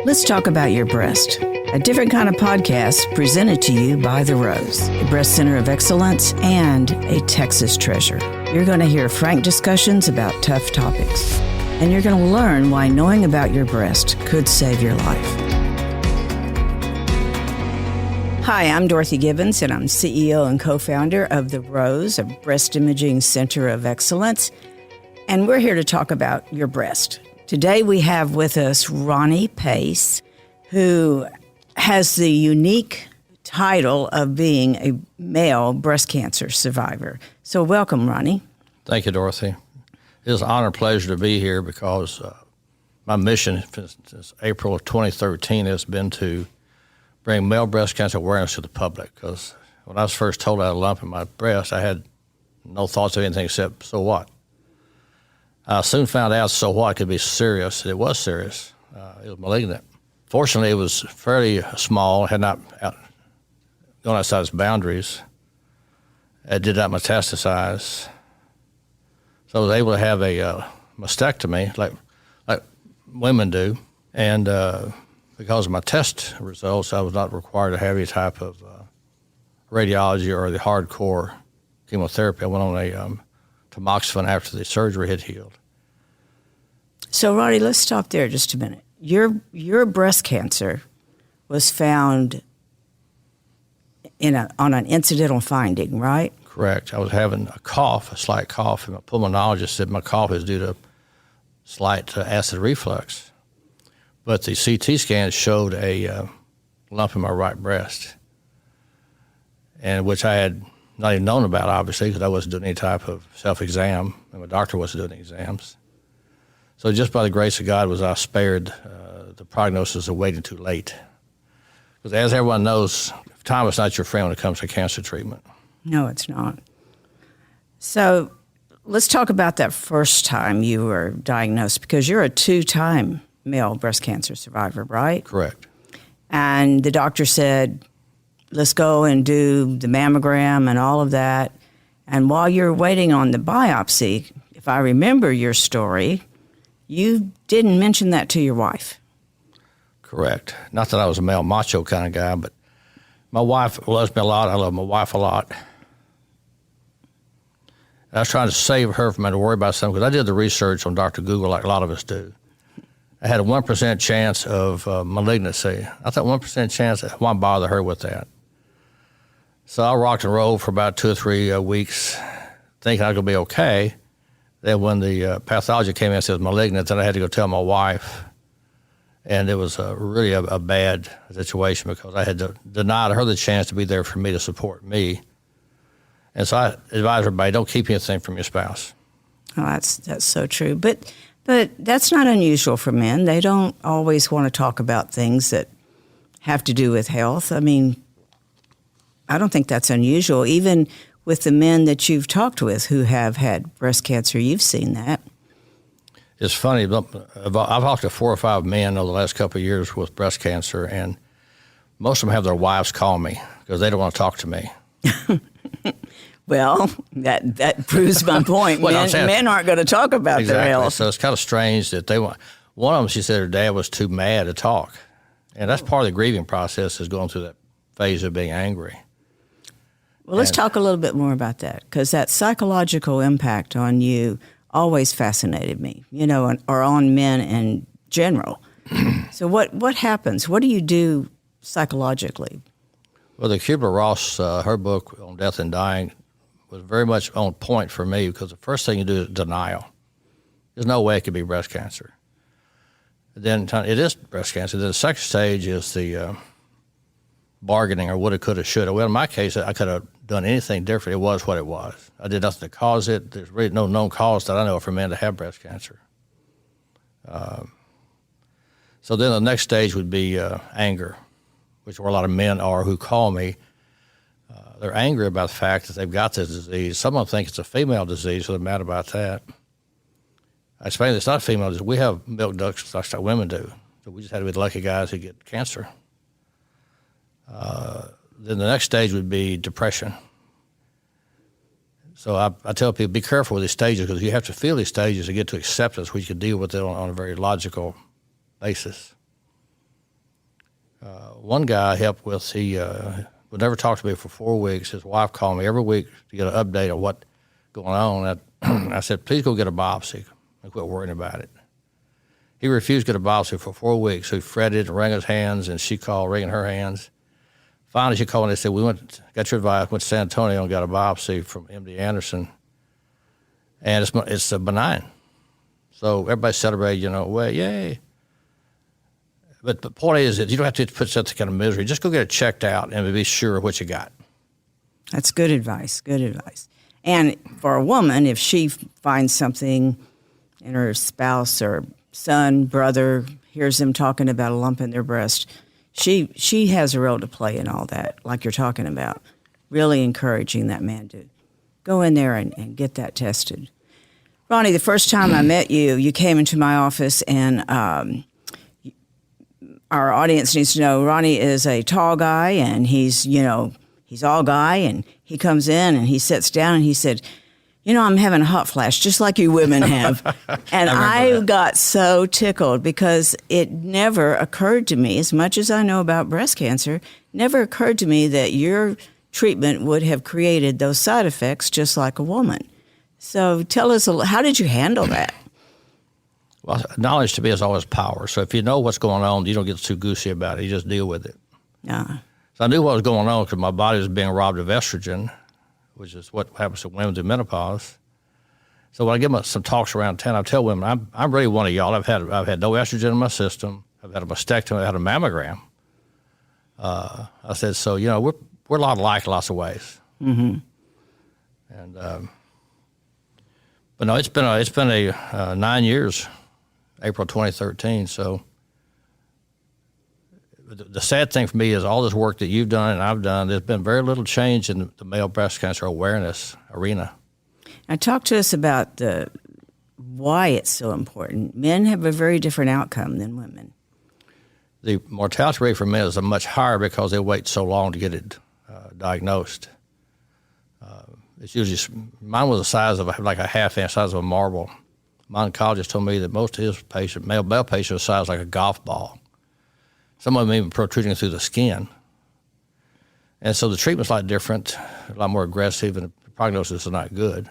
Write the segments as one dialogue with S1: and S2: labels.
S1: Let's talk about your breast. A different kind of podcast presented to you by The Rose, a breast center of excellence and a Texas treasure. You're going to hear frank discussions about tough topics, and you're going to learn why knowing about your breast could save your life. Hi, I'm Dorothy Gibbons, and I'm CEO and co-founder of The Rose, a breast imaging center of excellence, and we're here to talk about your breast. Today we have with us Ronnie Pace, who has the unique title of being a male breast cancer survivor. So welcome, Ronnie.
S2: Thank you, Dorothy. It is an honor and pleasure to be here because my mission since April of 2013 has been to bring male breast cancer awareness to the public. Because when I was first told I had a lump in my breast, I had no thoughts of anything except, so what? I soon found out so what could be serious. It was serious. It was malignant. Fortunately, it was fairly small, had not gone outside its boundaries. It did not metastasize. So I was able to have a mastectomy like women do. And because of my test results, I was not required to have any type of radiology or the hardcore chemotherapy. I went on a tamoxifen after the surgery had healed.
S1: So, Ronnie, let's stop there just a minute. Your breast cancer was found on an incidental finding, right?
S2: Correct. I was having a slight cough, and my pulmonologist said my cough is due to slight acid reflux. But the CT scan showed a lump in my right breast, and which I had not even known about, obviously, because I wasn't doing any type of self-exam, and my doctor wasn't doing any exams. So just by the grace of God was I spared the prognosis of waiting too late. Because as everyone knows, time is not your friend when it comes to cancer treatment.
S1: No, it's not. So let's talk about that first time you were diagnosed, because you're a two-time male breast cancer survivor, right?
S2: Correct.
S1: And the doctor said, let's go and do the mammogram and all of that. And while you're waiting on the biopsy, if I remember your story, you didn't mention that to your wife.
S2: Correct. Not that I was a male macho kind of guy, but my wife loves me a lot. I love my wife a lot. And I was trying to save her from having to worry about something, because I did the research on Dr. Google like a lot of us do. I had a 1% chance of malignancy. I thought 1% chance, why bother her with that? So I rocked and rolled for about 2 or 3 weeks, thinking I was going to be okay. Then when the pathology came in and said it was malignant, then I had to go tell my wife. And it was really a bad situation, because I had denied her the chance to be there for me to support me. And so I advise everybody, don't keep anything from your spouse.
S1: Oh, that's so true. But that's not unusual for men. They don't always want to talk about things that have to do with health. I mean, I don't think that's unusual. Even with the men that you've talked with who have had breast cancer, you've seen that.
S2: It's funny, I've talked to 4 or 5 men over the last couple of years with breast cancer, and most of them have their wives call me because they don't want to talk to me.
S1: Well, that proves my point. Men aren't going to talk about their health.
S2: So it's kind of strange that they want. One of them, she said her dad was too mad to talk. And that's part of the grieving process, is going through that phase of being angry.
S1: Well, let's talk a little bit more about that, because that psychological impact on you always fascinated me, or on men in general. So what happens? What do you do psychologically?
S2: Well, the Kubler-Ross, her book on death and dying, was very much on point for me, because the first thing you do is denial. There's no way it could be breast cancer. Then it is breast cancer. Then the second stage is the bargaining, or woulda, coulda, shoulda. Well, in my case, I could have done anything different. It was what it was. I did nothing to cause it. There's really no known cause that I know of for men to have breast cancer. So then the next stage would be anger, which where a lot of men are who call me. They're angry about the fact that they've got this disease. Some of them think it's a female disease, so they're mad about that. I explain it's not a female disease. We have milk ducts like women do. So we just had to be the lucky guys who get cancer. Then the next stage would be depression. So I tell people, be careful with these stages, because you have to feel these stages to get to acceptance, where you can deal with it on a very logical basis. One guy I helped with, he would never talk to me for 4 weeks. His wife called me every week to get an update on what's going on. I said, please go get a biopsy and quit worrying about it. He refused to get a biopsy for 4 weeks. So he fretted and wrung his hands, and she called, wringing her hands. Finally, she called and they said, got your advice, went to San Antonio and got a biopsy from MD Anderson. And it's benign. So everybody celebrated, well, yay. But the point is that you don't have to put such kind of misery. Just go get it checked out and be sure of what you got.
S1: That's good advice, good advice. And for a woman, if she finds something in her spouse or son, brother, hears them talking about a lump in their breast, she has a role to play in all that, like you're talking about, really encouraging that man to go in there and get that tested. Ronnie, the first time I met you, you came into my office, and our audience needs to know Ronnie is a tall guy, and he's all guy, and he comes in and he sits down and he said, I'm having a hot flash just like you women have. And I got so tickled because it never occurred to me, as much as I know about breast cancer, never occurred to me that your treatment would have created those side effects just like a woman. So tell us, how did you handle that?
S2: Well, knowledge to me is always power. So if you know what's going on, you don't get too goosey about it. You just deal with it. So I knew what was going on because my body was being robbed of estrogen, which is what happens to women through menopause. So when I give them some talks around town, I tell women, I'm really one of y'all. I've had no estrogen in my system. I've had a mastectomy. I had a mammogram. I said, so we're a lot alike in lots of ways. Mm-hmm. And but no, it's been a 9 years, April 2013. So the sad thing for me is all this work that you've done and I've done, there's been very little change in the male breast cancer awareness arena.
S1: Now talk to us about why it's so important. Men have a very different outcome than women.
S2: The mortality rate for men is much higher because they wait so long to get it diagnosed. It's usually, mine was the size of like a half-inch, size of a marble. My oncologist told me that most of his patients, male patients, are the size like a golf ball. Some of them even protruding through the skin. And so the treatment's a lot different, a lot more aggressive, and the prognosis is not good.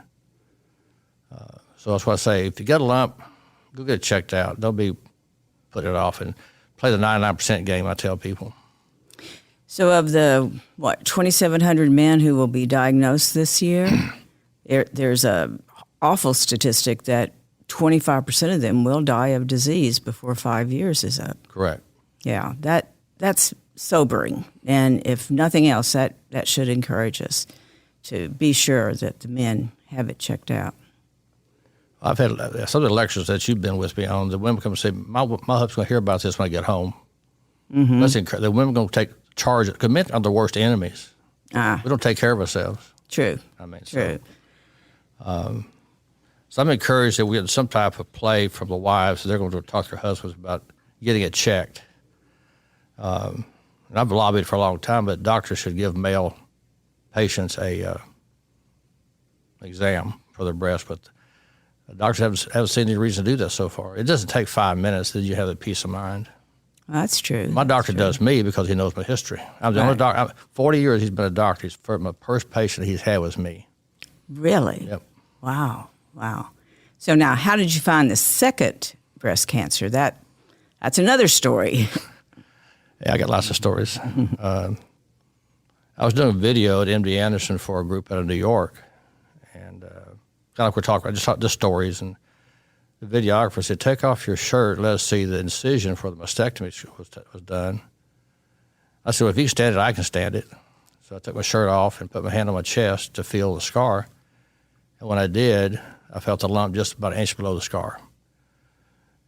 S2: So that's why I say, if you got a lump, go get it checked out. Don't be putting it off, and play the 99% game, I tell people.
S1: So of the, 2,700 men who will be diagnosed this year, there's a awful statistic that 25% of them will die of disease before 5 years is up.
S2: Correct.
S1: Yeah, that's sobering. And if nothing else, that should encourage us to be sure that the men have it checked out.
S2: I've had some of the lectures that you've been with me on, the women come and say, my husband's going to hear about this when I get home. Mm-hmm. The women are going to take charge, because men are the worst enemies. We don't take care of ourselves.
S1: True.
S2: True. So I'm encouraged that we had some type of play from the wives. They're going to talk to their husbands about getting it checked. And I've lobbied for a long time, but doctors should give male patients a exam for their breast. But the doctors haven't seen any reason to do that so far. It doesn't take 5 minutes that you have the peace of mind.
S1: That's true.
S2: My doctor does me because he knows my history. I'm the only doctor. 40 years he's been a doctor. My first patient he's had was me.
S1: Really?
S2: Yep.
S1: Wow. So now, how did you find the second breast cancer? That's another story.
S2: Yeah, I got lots of stories. I was doing a video at MD Anderson for a group out of New York, and kind of like we're talking about, just stories. And the videographer said, "Take off your shirt. Let us see the incision for the mastectomy was done." I said, "Well, if you can stand it, I can stand it." So I took my shirt off and put my hand on my chest to feel the scar. And when I did, I felt the lump just about an inch below the scar.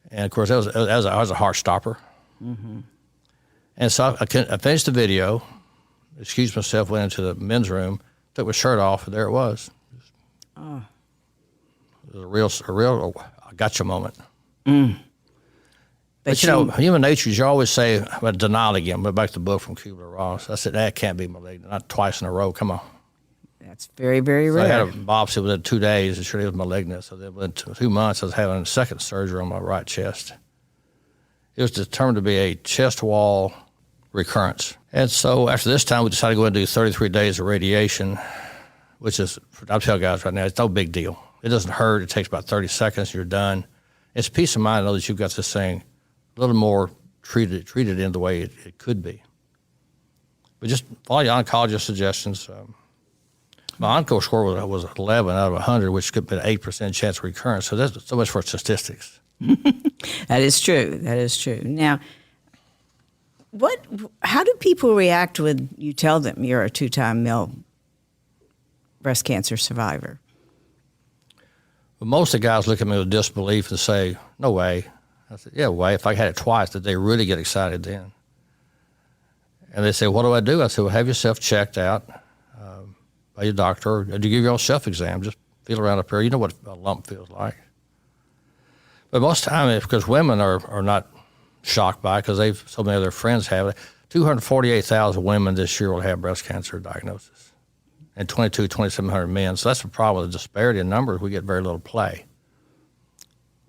S2: And of course, that was a heart stopper. Mm-hmm. And so I finished the video, excused myself, went into the men's room, took my shirt off, and there it was. It was a real gotcha moment. Mm. But human nature, you always say, about denial again, but back to the book from Kubler-Ross. I said, that can't be malignant, not twice in a row, come on.
S1: That's very, very rare.
S2: I had a biopsy within 2 days, and sure it was malignant. So then within 2 months, I was having a second surgery on my right chest. It was determined to be a chest wall recurrence. And so after this time, we decided to go and do 33 days of radiation, which is, I'll tell guys right now, it's no big deal. It doesn't hurt. It takes about 30 seconds. You're done. It's peace of mind to know that you've got this thing a little more treated in the way it could be. But just follow your oncologist suggestions. My onco score was 11 out of 100, which could be an 8% chance of recurrence. So that's so much for statistics.
S1: That is true. That is true. Now, how do people react when you tell them you're a 2-time male breast cancer survivor?
S2: Well, most of the guys look at me with disbelief and say, no way. I said, yeah, way. If I had it twice, did they really get excited then? And they say, what do I do? I said, well, have yourself checked out by your doctor, or do you give your own self-exam? Just feel around up here. You know what a lump feels like. But most of the time, it's because women are not shocked by it because so many of their friends have it. 248,000 women this year will have breast cancer diagnosis, and 2,700 men. So that's the problem with the disparity in numbers. We get very little play.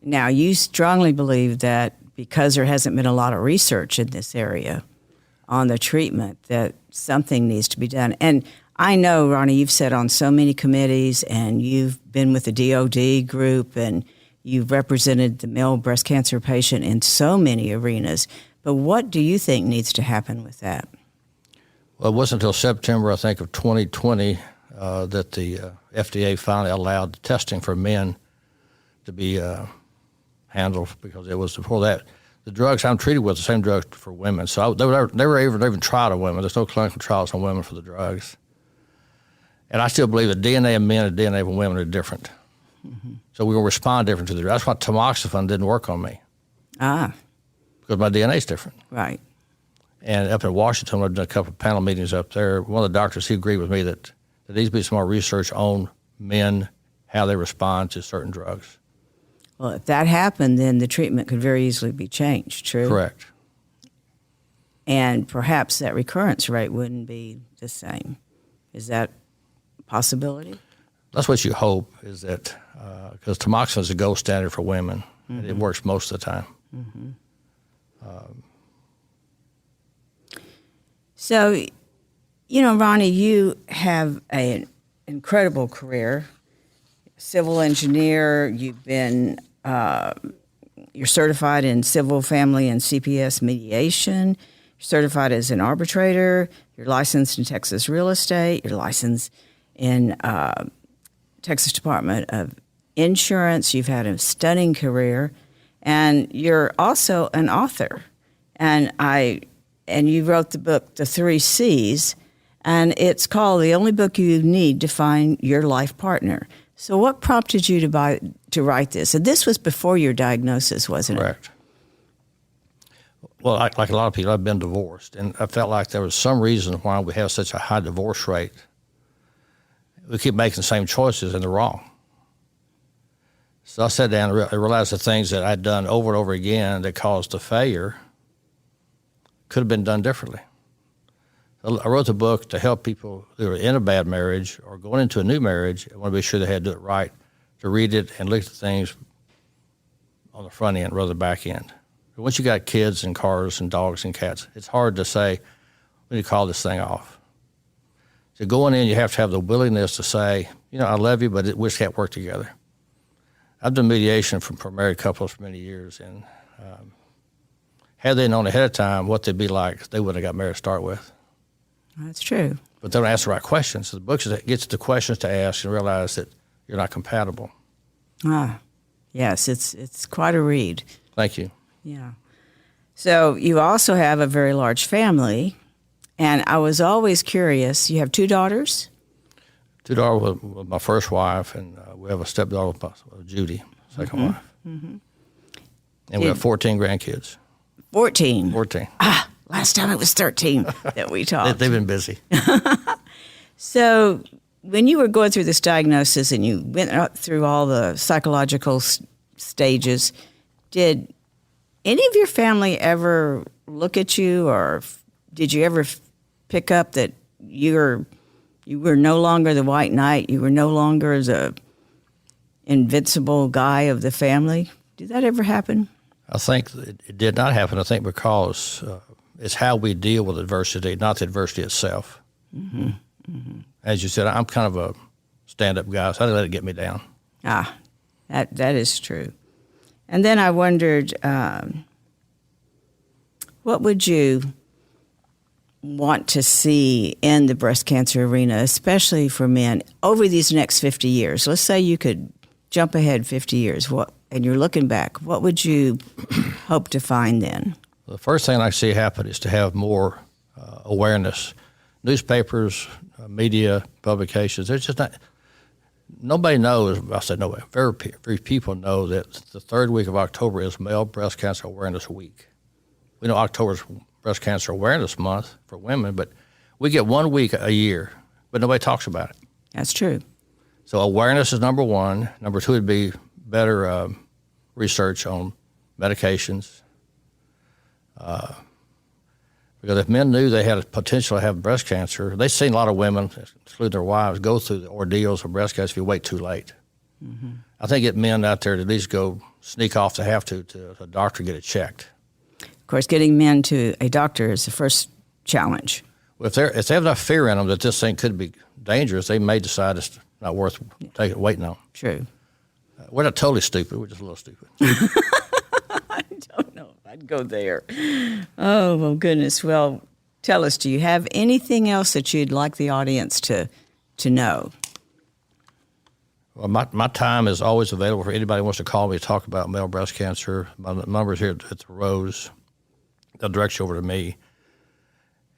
S1: Now, you strongly believe that because there hasn't been a lot of research in this area on the treatment, that something needs to be done. And I know, Ronnie, you've sat on so many committees, and you've been with the DOD group, and you've represented the male breast cancer patient in so many arenas. But what do you think needs to happen with that?
S2: Well, it wasn't until September, I think, of 2020 that the FDA finally allowed the testing for men to be handled, because it was before that. The drugs I'm treated with, the same drugs for women. So they were even tried on women. There's no clinical trials on women for the drugs. And I still believe the DNA of men and DNA of women are different. Mm-hmm. So we will respond different to the drugs. That's why tamoxifen didn't work on me. Because my DNA is different.
S1: Right.
S2: And up in Washington, I've done a couple of panel meetings up there. One of the doctors, he agreed with me that there needs to be some more research on men, how they respond to certain drugs.
S1: Well, if that happened, then the treatment could very easily be changed, true?
S2: Correct.
S1: And perhaps that recurrence rate wouldn't be the same. Is that a possibility?
S2: That's what you hope, is that, because tamoxifen is a gold standard for women. Mm-hmm. And it works most of the time.
S1: Mm-hmm. So, Ronnie, you have an incredible career. Civil engineer, you've been, you're certified in civil, family, and CPS mediation. You're certified as an arbitrator. You're licensed in Texas real estate. You're licensed in Texas Department of Insurance. You've had a stunning career, and you're also an author. And you wrote the book, The 3 C's, and it's called The Only Book You Need to Find Your Life Partner. So what prompted you to write this? And this was before your diagnosis, wasn't it?
S2: Correct. Well, like a lot of people, I've been divorced, and I felt like there was some reason why we have such a high divorce rate. We keep making the same choices, and they're wrong. So I sat down and realized the things that I'd done over and over again that caused the failure could have been done differently. I wrote the book to help people who are in a bad marriage or going into a new marriage and want to be sure they had to do it right, to read it and look at things on the front end rather than the back end. But once you got kids and cars and dogs and cats, it's hard to say, we need to call this thing off. So going in, you have to have the willingness to say, I love you, but we just can't work together. I've done mediation for married couples for many years, and had they known ahead of time what they'd be like, they wouldn't have got married to start with.
S1: That's true.
S2: But they don't ask the right questions. So the book gets the questions to ask and realize that you're not compatible.
S1: Yes, it's quite a read.
S2: Thank you.
S1: Yeah. So you also have a very large family, and I was always curious. You have 2 daughters?
S2: 2 daughters with my first wife, and we have a stepdaughter with Judy, second wife. Mm-hmm. And we have 14 grandkids.
S1: 14?
S2: 14.
S1: Last time it was 13 that we talked.
S2: They've been busy.
S1: So when you were going through this diagnosis and you went through all the psychological stages, did any of your family ever look at you, or did you ever pick up that you were no longer the white knight, you were no longer the invincible guy of the family? Did that ever happen?
S2: I think it did not happen. I think because it's how we deal with adversity, not the adversity itself. Mm-hmm. Mm-hmm. As you said, I'm kind of a stand-up guy, so I didn't let it get me down.
S1: That is true. And then I wondered, what would you want to see in the breast cancer arena, especially for men, over these next 50 years? Let's say you could jump ahead 50 years, and you're looking back. What would you hope to find then?
S2: The first thing I see happen is to have more awareness. Newspapers, media, publications, there's just not, nobody knows, I said nobody, very few people know that the third week of October is Male Breast Cancer Awareness Week. We know October's Breast Cancer Awareness Month for women, but we get 1 week a year, but nobody talks about it.
S1: That's true.
S2: So awareness is number one. Number two would be better research on medications. Because if men knew they had a potential to have breast cancer, they've seen a lot of women, including their wives, go through the ordeals of breast cancer if you wait too late. Mm-hmm. I think get men out there to at least go sneak off to have to a doctor get it checked.
S1: Of course, getting men to a doctor is the first challenge.
S2: Well, if they have enough fear in them that this thing could be dangerous, they may decide it's not worth waiting on.
S1: True.
S2: We're not totally stupid. We're just a little stupid.
S1: I don't know if I'd go there. Oh, well, goodness. Well, tell us, do you have anything else that you'd like the audience to know?
S2: Well, my time is always available for anybody who wants to call me to talk about male breast cancer. My number's here at the Rose. They'll direct you over to me.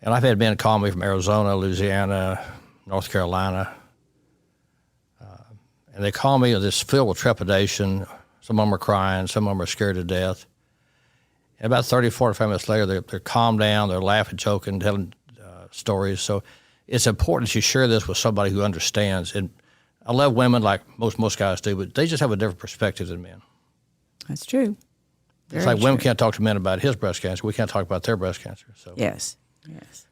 S2: And I've had men call me from Arizona, Louisiana, North Carolina. And they call me just filled with trepidation. Some of them are crying. Some of them are scared to death. And about 30, 45 minutes later, they're calmed down. They're laughing, joking, telling stories. So it's important that you share this with somebody who understands. And I love women like most guys do, but they just have a different perspective than men.
S1: That's true.
S2: It's like women can't talk to men about his breast cancer. We can't talk about their breast cancer. So
S1: Yes.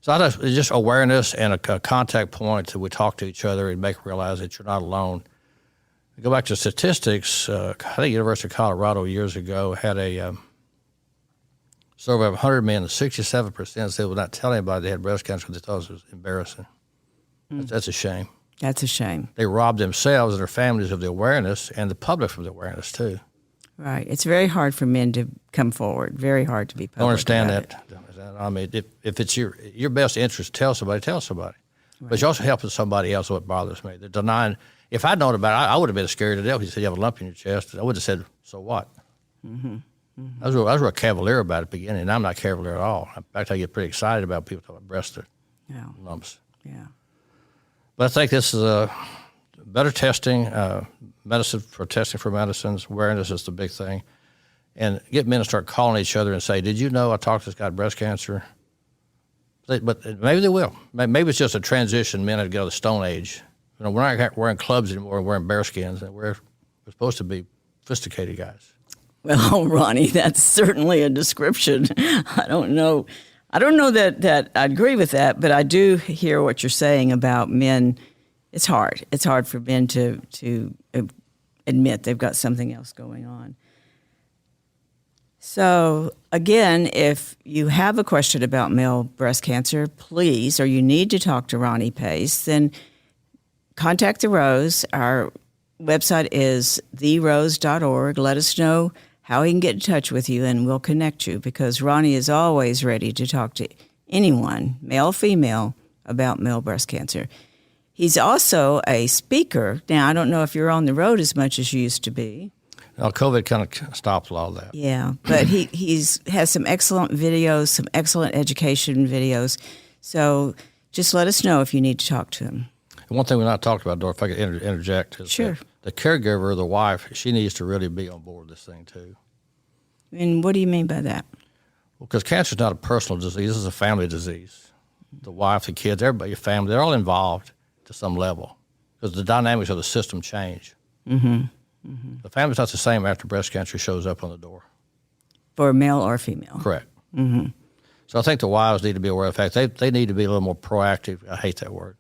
S2: So it's just awareness and a contact point that we talk to each other and make them realize that you're not alone. Go back to statistics. I think University of Colorado years ago had a survey of 100 men, and 67% said would not tell anybody they had breast cancer because they thought it was embarrassing. That's a shame.
S1: That's a shame.
S2: They robbed themselves and their families of the awareness and the public from the awareness, too.
S1: Right. It's very hard for men to come forward, very hard to be public.
S2: I don't understand
S1: about
S2: that. I mean, if it's your best interest to tell somebody, tell somebody. Right. But you're also helping somebody else. What bothers me, they're denying. If I'd known about it, I would have been scared to death. He said, you have a lump in your chest. I would have said, so what? Mm-hmm. Mm-hmm. I was real cavalier about it at the beginning, and I'm not cavalier at all. In fact, I get pretty excited about people talking about breast lumps.
S1: Yeah.
S2: But I think this is a better testing, medicine for testing for medicines. Awareness is the big thing. And get men to start calling each other and say, did you know I talked to this guy with breast cancer? But maybe they will. Maybe it's just a transition. Men have to get out of the Stone Age. You know, we're not wearing clubs anymore. We're wearing bearskins. And we're supposed to be sophisticated guys.
S1: Well, Ronnie, that's certainly a description. I don't know that I agree with that, but I do hear what you're saying about men. It's hard. It's hard for men to admit they've got something else going on. So, again, if you have a question about male breast cancer, please, or you need to talk to Ronnie Pace, then contact the Rose. Our website is therose.org. Let us know how he can get in touch with you, and we'll connect you, because Ronnie is always ready to talk to anyone, male or female, about male breast cancer. He's also a speaker. Now, I don't know if you're on the road as much as you used to be.
S2: Well, COVID kind of stopped a lot of that.
S1: Yeah, but he has some excellent videos, some excellent education videos. So just let us know if you need to talk to him.
S2: And one thing we're not talking about, Dora, if I could interject, is
S1: sure.
S2: The caregiver, the wife, she needs to really be on board with this thing too.
S1: And what do you mean by that?
S2: Well, because cancer is not a personal disease; it's a family disease. The wife, the kids, everybody, your family—they're all involved to some level because the dynamics of the system change. Mm-hmm. Mm-hmm. The family's not the same after breast cancer shows up on the door.
S1: For male or female.
S2: Correct.
S1: Mm-hmm.
S2: So I think the wives need to be aware of the fact they need to be a little more proactive. I hate that word.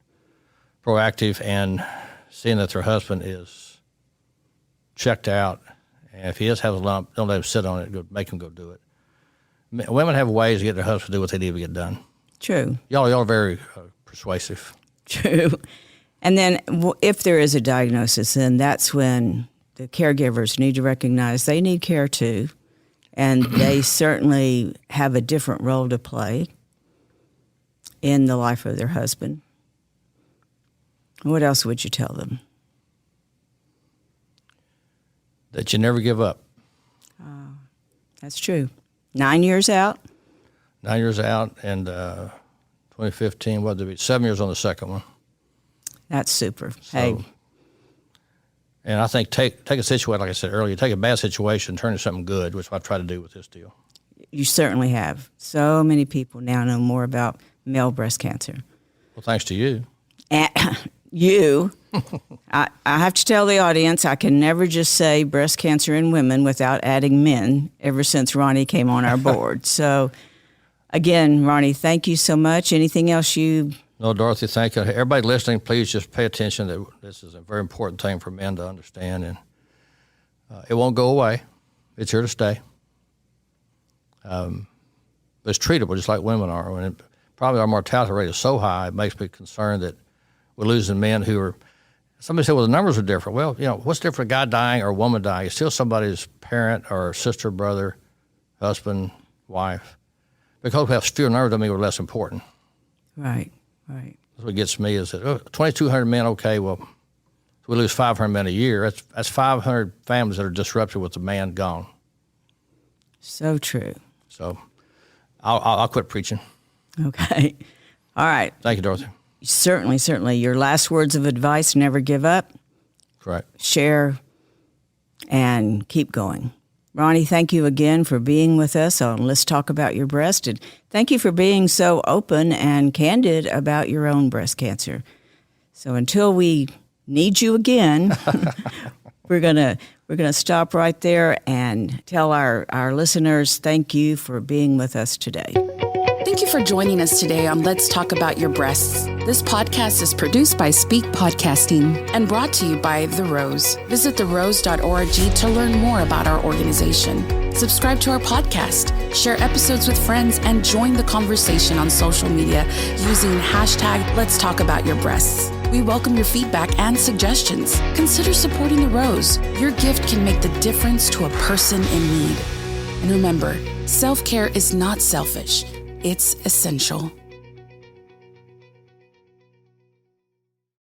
S2: Proactive and seeing that their husband is checked out. And if he has a lump, don't let him sit on it. Make him go do it. Women have ways to get their husbands to do what they need to get done.
S1: True.
S2: Y'all are very persuasive.
S1: True. And then if there is a diagnosis, then that's when the caregivers need to recognize they need care too. And they certainly have a different role to play in the life of their husband. What else would you tell them?
S2: That you never give up.
S1: That's true. 9 years out?
S2: 9 years out, and 2015, what did it be? 7 years on the second one.
S1: That's super.
S2: So,
S1: hey.
S2: And I think take a situation, like I said earlier, take a bad situation, turn it into something good, which I try to do with this deal.
S1: You certainly have. So many people now know more about male breast cancer.
S2: Well, thanks to you.
S1: And you, I have to tell the audience, I can never just say breast cancer in women without adding men ever since Ronnie came on our board. So, again, Ronnie, thank you so much. Anything else you...
S2: No, Dorothy, thank you. Everybody listening, please just pay attention that this is a very important thing for men to understand, and it won't go away. It's here to stay. But it's treatable just like women are. And probably our mortality rate is so high, it makes me concerned that we're losing men who are, somebody said, well, the numbers are different. Well, what's different, a guy dying or a woman dying? It's still somebody's parent or sister, brother, husband, wife. Because we have fewer numbers doesn't mean we're less important.
S1: Right. Right.
S2: That's what gets me is that 2,200 men, okay, well, we lose 500 men a year. That's 500 families that are disrupted with the man gone.
S1: So true.
S2: So I'll quit preaching.
S1: Okay. All right.
S2: Thank you, Dorothy.
S1: Certainly. Your last words of advice, never give up.
S2: Correct.
S1: Share and keep going. Ronnie, thank you again for being with us on Let's Talk About Your Breast. And thank you for being so open and candid about your own breast cancer. So until we need you again, we're gonna stop right there and tell our listeners thank you for being with us today.
S3: Thank you for joining us today on Let's Talk About Your Breasts. This podcast is produced by Speak Podcasting and brought to you by The Rose. Visit therose.org to learn more about our organization. Subscribe to our podcast, share episodes with friends, and join the conversation on social media using hashtag Let's Talk About Your Breasts. We welcome your feedback and suggestions. Consider supporting The Rose. Your gift can make the difference to a person in need. And remember, self-care is not selfish. It's essential.